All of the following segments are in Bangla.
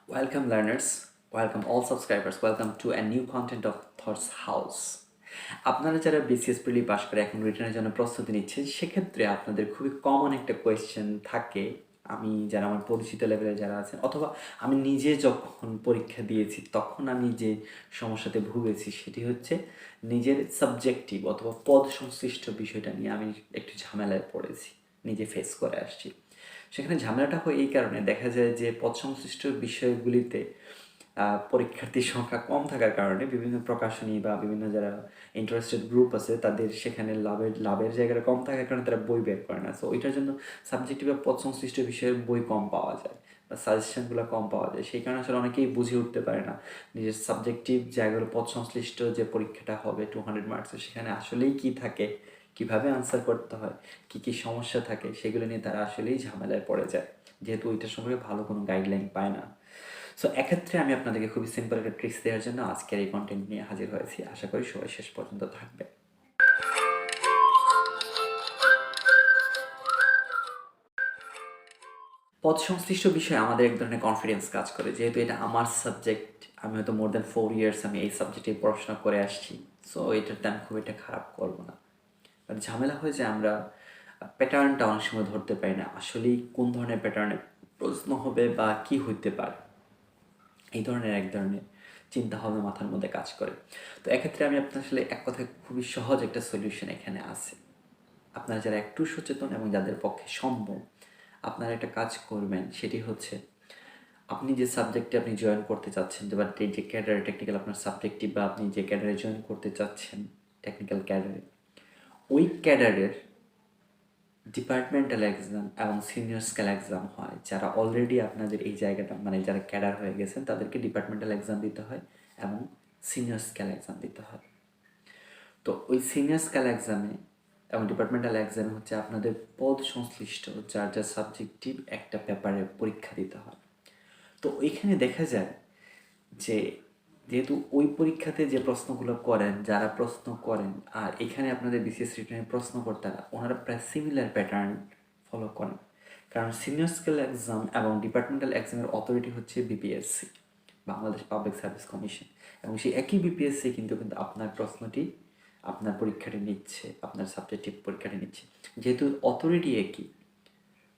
Welcome learners, welcome all subscribers, welcome to a new content of Thoughts House. আপনারা যারা বিসিএস প্রিলি পাস করে এখন রিটার্নের জন্য প্রস্তুতি নিচ্ছেন সেক্ষেত্রে আপনাদের খুবই কমন একটা কোয়েশ্চেন থাকে। আমি যারা আমার পরিচিত লেভেলে যারা আছেন অথবা আমি নিজে যখন পরীক্ষা দিয়েছি তখন আমি যে সমস্যাতে ভুগেছি সেটি হচ্ছে নিজের সাবজেক্টিভ অথবা পদ সংশ্লিষ্ট বিষয়টা নিয়ে আমি একটু ঝামেলায় পড়েছি, নিজে ফেস করে আসছি। সেখানে ঝামেলাটা হয় এই কারণে দেখা যায় যে পদ সংশ্লিষ্ট বিষয়গুলিতে পরীক্ষার্থীর সংখ্যা কম থাকার কারণে বিভিন্ন প্রকাশনী বা বিভিন্ন যারা ইন্টারেস্টেড গ্রুপ আছে তাদের সেখানে লাভের জায়গাটা কম থাকার কারণে তারা বই বের করে না। সো ওইটার জন্য সাবজেক্টিভ বা পদ সংশ্লিষ্ট বিষয়ের বই কম পাওয়া যায় বা সাজেশনগুলো কম পাওয়া যায়। সেই কারণে আসলে অনেকেই বুঝে উঠতে পারে না নিজের সাবজেক্টিভ জায়গাগুলো পদ সংশ্লিষ্ট যে পরীক্ষাটা হবে 200 মার্কসের সেখানে আসলেই কী থাকে, কিভাবে আনসার করতে হয়, কী কী সমস্যা থাকে সেগুলো নিয়ে তারা আসলেই ঝামেলায় পড়ে যায়, যেহেতু ওইটার সম্পর্কে ভালো কোনো গাইডলাইন পায় না। সো এক্ষেত্রে আমি আপনাদেরকে খুবই সিম্পল একটা ট্রিক্স দেওয়ার জন্য আজকের এই কন্টেন্ট নিয়ে হাজির হয়েছি। আশা করি সবাই শেষ পর্যন্ত থাকবে। পদ সংশ্লিষ্ট বিষয়ে আমাদের এক ধরনের কনফিডেন্স কাজ করে, যেহেতু এটা আমার সাবজেক্ট। আমি হয়তো মোর দ্যান 4 ইয়ার্স আমি এই সাবজেক্টে পড়াশোনা করে আসছি। সো এটাতে আমি খুব একটা খারাপ করবো না। বাট ঝামেলা হয়ে যায় আমরা প্যাটার্নটা অনেক সময় ধরতে পারি না, আসলেই কোন ধরনের প্যাটার্নে প্রশ্ন হবে বা কী হইতে পারে। এই ধরনের এক ধরনের চিন্তাভাবনা মাথার মধ্যে কাজ করে। তো এক্ষেত্রে আমি আপনার আসলে এক কথায় খুবই সহজ একটা সলিউশন এখানে আছে। আপনারা যারা একটু সচেতন এবং যাদের পক্ষে সম্ভব আপনারা একটা কাজ করবেন, সেটি হচ্ছে আপনি যে সাবজেক্টে আপনি জয়েন করতে চাচ্ছেন বা যে ক্যাডারে টেকনিক্যাল আপনার সাবজেক্টিভ বা আপনি যে ক্যাডারে জয়েন করতে চাচ্ছেন টেকনিক্যাল ক্যাডারে, ওই ক্যাডারের ডিপার্টমেন্টাল এক্সাম এবং সিনিয়র স্কেল এক্সাম হয়। যারা অলরেডি আপনাদের এই জায়গাটা মানে যারা ক্যাডার হয়ে গেছেন তাদেরকে ডিপার্টমেন্টাল এক্সাম দিতে হয় এবং সিনিয়র স্কেল এক্সাম দিতে হয়। তো ওই সিনিয়র স্কেল এক্সামে এবং ডিপার্টমেন্টাল এক্সামে হচ্ছে আপনাদের পদ সংশ্লিষ্ট যার যার সাবজেক্টিভ একটা পেপারে পরীক্ষা দিতে হয়। তো ওইখানে দেখা যায় যে যেহেতু ওই পরীক্ষাতে যে প্রশ্নগুলো করেন, যারা প্রশ্ন করেন আর এখানে আপনাদের বিসিএস রিটেনের প্রশ্নকর্তারা ওনারা প্রায় সিমিলার প্যাটার্ন ফলো করেন। কারণ সিনিয়র স্কেল এক্সাম এবং ডিপার্টমেন্টাল এক্সামের অথরিটি হচ্ছে BPSC, Bangladesh public service commission, এবং সেই একই বিপিএসসি কিন্তু আপনার প্রশ্নটি আপনার পরীক্ষাটি নিচ্ছে, আপনার সাবজেক্টিভ পরীক্ষাটি নিচ্ছে। যেহেতু অথরিটি একই,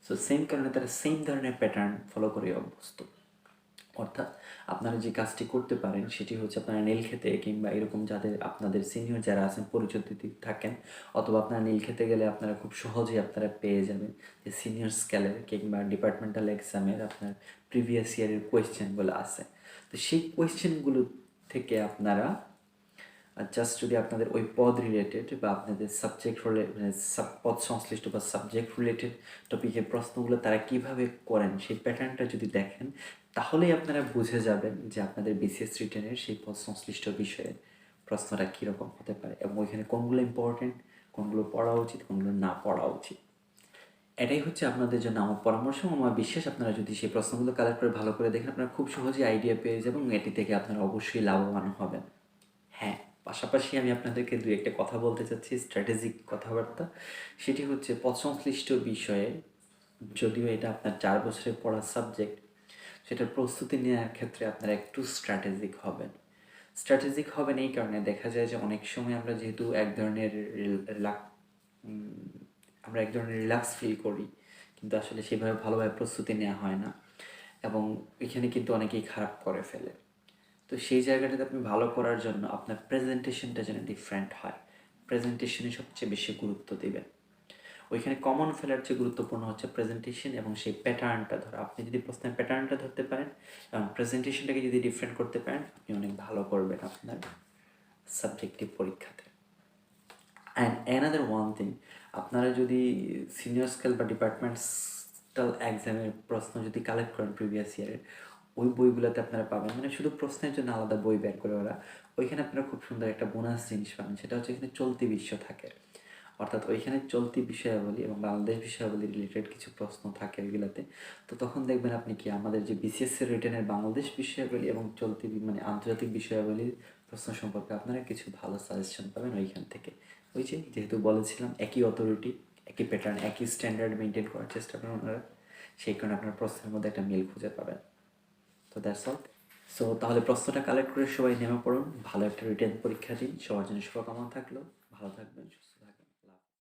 সো সেম কারণে তারা সেম ধরনের প্যাটার্ন ফলো করে অভ্যস্ত। অর্থাৎ আপনারা যে কাজটি করতে পারেন সেটি হচ্ছে আপনারা নীলক্ষেতে কিংবা এরকম যাদের আপনাদের সিনিয়র যারা আছেন পরিচিত থাকেন, অথবা আপনারা নীলক্ষেতে গেলে আপনারা খুব সহজেই আপনারা পেয়ে যাবেন যে সিনিয়র স্কেলের কিংবা ডিপার্টমেন্টাল এক্সামের আপনার প্রিভিয়াস ইয়ারের কোয়েশ্চেনগুলো আছে। তো সেই কোয়েশ্চেনগুলো থেকে আপনারা জাস্ট যদি আপনাদের ওই পদ রিলেটেড বা আপনাদের সাবজেক্ট মানে পদ সংশ্লিষ্ট বা সাবজেক্ট রিলেটেড টপিকের প্রশ্নগুলো তারা কিভাবে করেন সেই প্যাটার্নটা যদি দেখেন, তাহলেই আপনারা বুঝে যাবেন যে আপনাদের বিসিএস রিটেনের সেই পদ সংশ্লিষ্ট বিষয়ে প্রশ্নটা কীরকম হতে পারে এবং ওইখানে কোনগুলো ইম্পর্টেন্ট, কোনগুলো পড়া উচিত, কোনগুলো না পড়া উচিত। এটাই হচ্ছে আপনাদের জন্য আমার পরামর্শ। আমার বিশ্বাস আপনারা যদি সেই প্রশ্নগুলো কালেক্ট করে ভালো করে দেখেন আপনারা খুব সহজেই আইডিয়া পেয়ে যাবেন এবং এটি থেকে আপনারা অবশ্যই লাভবান হবেন। হ্যাঁ, পাশাপাশি আমি আপনাদেরকে দুই একটা কথা বলতে চাচ্ছি, স্ট্র্যাটেজিক কথাবার্তা। সেটি হচ্ছে পদ সংশ্লিষ্ট বিষয়ে, যদিও এটা আপনার 4 বছরের পড়ার সাবজেক্ট, সেটার প্রস্তুতি নেওয়ার ক্ষেত্রে আপনারা একটু স্ট্র্যাটেজিক হবেন। স্ট্র্যাটেজিক হবেন এই কারণে দেখা যায় যে অনেক সময় আমরা যেহেতু এক ধরনের আমরা এক ধরনের রিল্যাক্স ফিল করি, কিন্তু আসলে সেভাবে ভালোভাবে প্রস্তুতি নেওয়া হয় না এবং এখানে কিন্তু অনেকেই খারাপ করে ফেলে। তো সেই জায়গাটাতে আপনি ভালো করার জন্য আপনার প্রেজেন্টেশনটা যেন ডিফারেন্ট হয়, প্রেজেন্টেশনে সবচেয়ে বেশি গুরুত্ব দিবেন। ওইখানে কমন ফেলার চেয়ে গুরুত্বপূর্ণ হচ্ছে প্রেজেন্টেশন এবং সেই প্যাটার্নটা ধরা। আপনি যদি প্রশ্নের প্যাটার্নটা ধরতে পারেন এবং প্রেজেন্টেশনটাকে যদি ডিফারেন্ট করতে পারেন, আপনি অনেক ভালো করবেন আপনার সাবজেক্টিভ পরীক্ষাতে। অ্যান্ড অ্যানাদার ওয়ান থিং, আপনারা যদি সিনিয়র স্কেল বা ডিপার্টমেন্টাল এক্সামের প্রশ্ন যদি কালেক্ট করেন প্রিভিয়াস ইয়ারের, ওই বইগুলোতে আপনারা পাবেন মানে শুধু প্রশ্নের জন্য আলাদা বই বের করে ওরা, ওইখানে আপনারা খুব সুন্দর একটা বোনাস জিনিস পাবেন, সেটা হচ্ছে এখানে চলতি বিশ্ব থাকে। অর্থাৎ ওইখানে চলতি বিষয়াবলী এবং বাংলাদেশ বিষয়াবলী রিলেটেড কিছু প্রশ্ন থাকে ওইগুলোতে। তো তখন দেখবেন আপনি কি আমাদের যে বিসিএসের রিটেনের বাংলাদেশ বিষয়াবলী এবং চলতি মানে আন্তর্জাতিক বিষয়াবলীর প্রশ্ন সম্পর্কে আপনারা কিছু ভালো সাজেশন পাবেন ওইখান থেকে। ওই যে যেহেতু বলেছিলাম একই অথরিটি, একই প্যাটার্ন, একই স্ট্যান্ডার্ড মেনটেন করার চেষ্টা করেন ওনারা, সেই কারণে আপনার প্রশ্নের মধ্যে একটা মিল খুঁজে পাবেন। তো তো দ্যাটস অল। সো তাহলে প্রশ্নটা কালেক্ট করে সবাই নেমে পড়ুন, ভালো একটা রিটেন পরীক্ষা দিন, সবার জন্য শুভকামনা থাকলো, ভালো থাকবেন, সুস্থ থাকবেন।